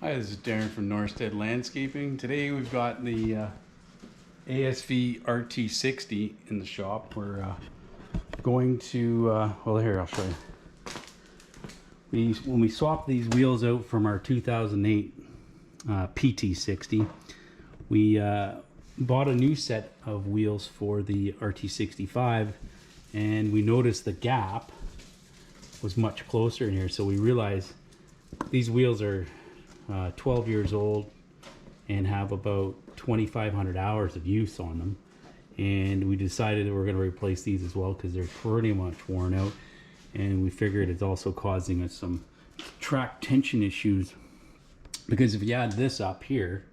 Hi, this is Darren from NorthStead Landscaping. Today we've got the ASV RT-60 in the shop. We're going to, well here, I'll show you. When we swapped these wheels out from our 2008 PT-60, we bought a new set of wheels for the RT-65, and we noticed the gap was much closer in here, so we realized these wheels are 12 years old and have about 2,500 hours of use on them, and we decided that we're going to replace these as well because they're pretty much worn out, and we figured it's also causing us some track tension issues, because if you add this up here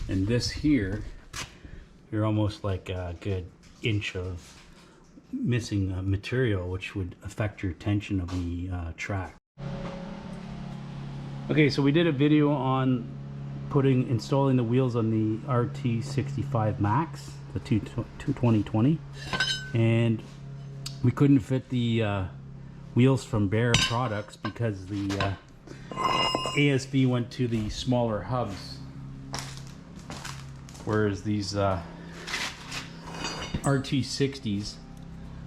and this here, you're almost like a good inch of missing material, which would affect your tension of the track. Okay, so we did a video on installing the wheels on the RT-65 Max, the 2020, and we couldn't fit the wheels from Bairs products because the ASV went to the smaller hubs, whereas these RT-60s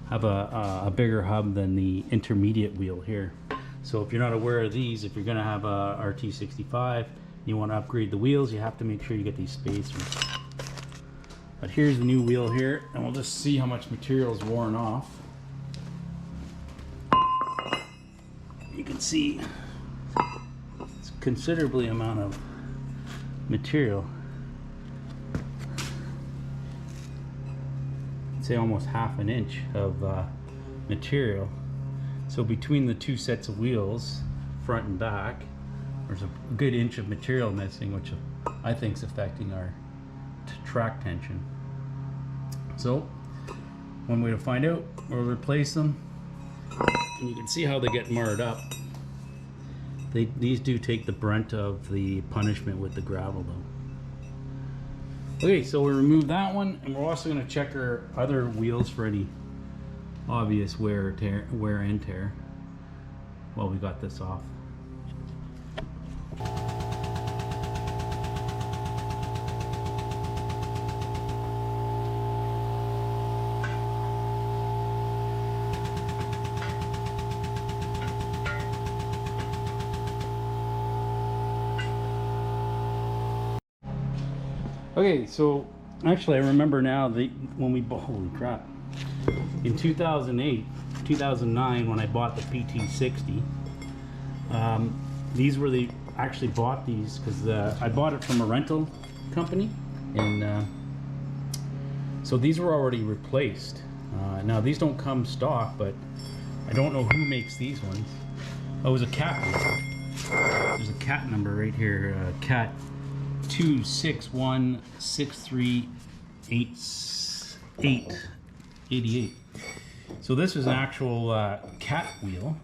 have a bigger hub than the intermediate wheel here. So if you're not aware of these, if you're going to have a RT-65, you want to upgrade the wheels, you have to make sure you get these spacers. But here's the new wheel here, and we'll just see how much material is worn off. You can see it's considerably amount of material. I'd say almost half an inch of material. So between the two sets of wheels, front and back, there's a good inch of material missing, which I think is affecting our track tension. So one way to find out, we'll replace them, and you can see how they get marred up. These do take the brunt of the punishment with the gravel though. Okay, so we remove that one, and we're also going to check our other wheels for any obvious wear and tear while we got this off. Okay, so actually I remember now when we bought, holy crap, in 2009 when I bought the PT-60, these were actually bought these because I bought it from a rental company, and so these were already replaced. Now these don't come stock, but I don't know who makes these ones. Oh, it was a cat wheel. There's a cat number right here, cat 2616388. So this is an actual cat wheel,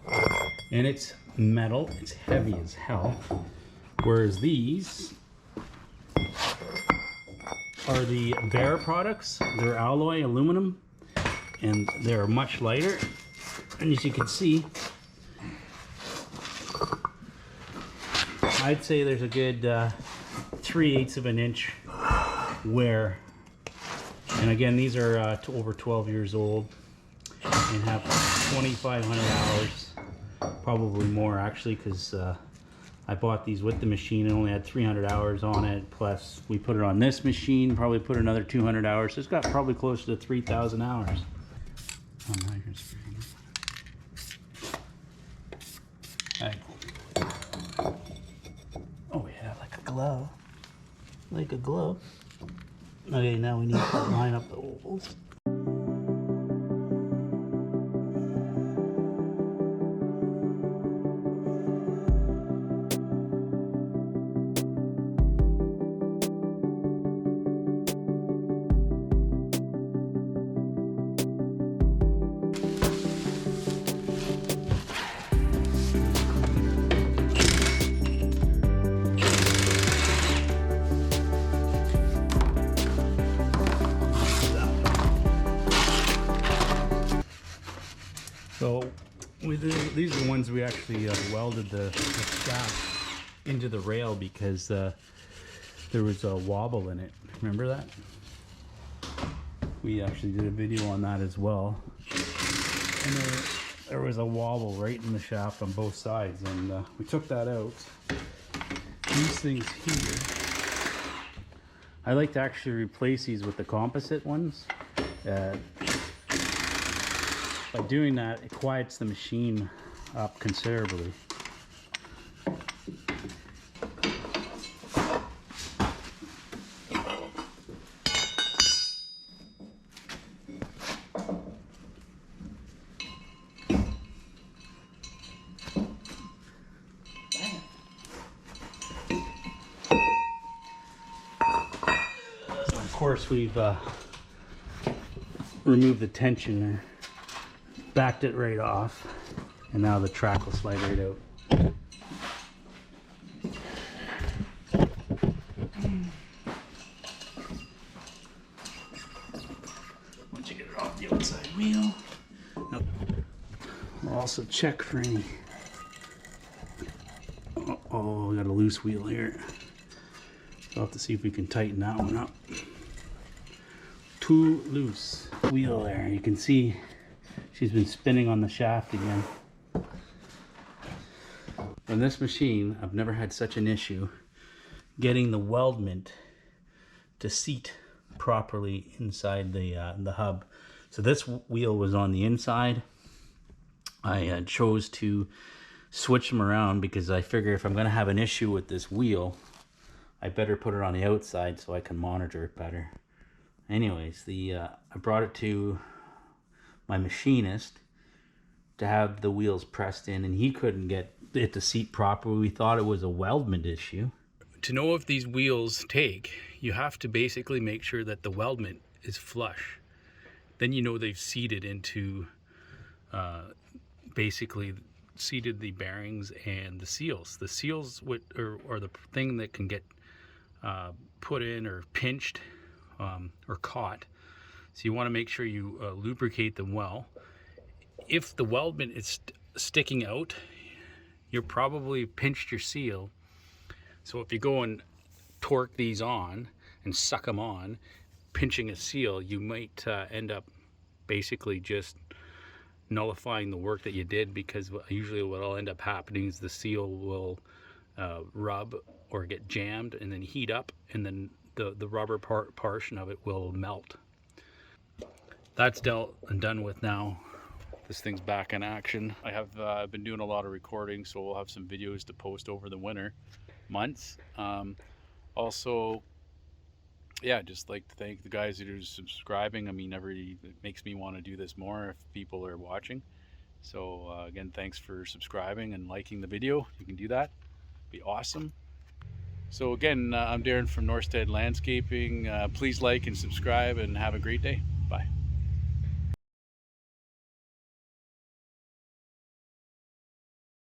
and it's metal, it's heavy as hell, whereas these are the Bairs products. They're alloy aluminum, and they're much lighter, and as you can see, I'd say there's a good 3/8 of an inch wear. And again, these are over 12 years old and have 2,500 hours, probably more actually, because I bought these with the machine and only had 300 hours on it, plus we put it on this machine, probably put another 200 hours, so it's got probably close to 3,000 hours. Oh yeah, like a glove. Like a glove. Okay, now we need to line up the ovals. So these are the ones we actually welded the shaft into the rail because there was a wobble in it. Remember that? We actually did a video on that as well. And there was a wobble right in the shaft on both sides, and we took that out. These things here, I like to actually replace these with the composite ones. By doing that, it quiets the machine up considerably. Of course, we've removed the tension there, backed it right off, and now the track will slide right out. Once you get it off the outside wheel, we'll also check for any. Oh, we got a loose wheel here. We'll have to see if we can tighten that one up. Too loose wheel there. You can see she's been spinning on the shaft again. On this machine, I've never had such an issue getting the weldment to seat properly inside the hub. So this wheel was on the inside. I chose to switch them around because I figure if I'm going to have an issue with this wheel, I better put it on the outside so I can monitor it better. Anyways, I brought it to my machinist to have the wheels pressed in, and he couldn't get it to seat properly. We thought it was a weldment issue. To know if these wheels take, you have to basically make sure that the weldment is flush. Then you know they've seated into, basically seated the bearings and the seals. The seals are the thing that can get put in or pinched or caught. So you want to make sure you lubricate them well. If the weldment is sticking out, you're probably pinched your seal. So if you go and torque these on and suck them on, pinching a seal, you might end up basically just nullifying the work that you did, because usually what will end up happening is the seal will rub or get jammed and then heat up, and then the rubber portion of it will melt. That's dealt and done with now. This thing's back in action. I have been doing a lot of recording, so we'll have some videos to post over the winter months. Also, yeah, just like to thank the guys that are subscribing. I mean, it makes me want to do this more if people are watching. So again, thanks for subscribing and liking the video. You can do that. Be awesome. So again, I'm Darren from NorthStead Landscaping. Please like and subscribe, and have a great day. Bye.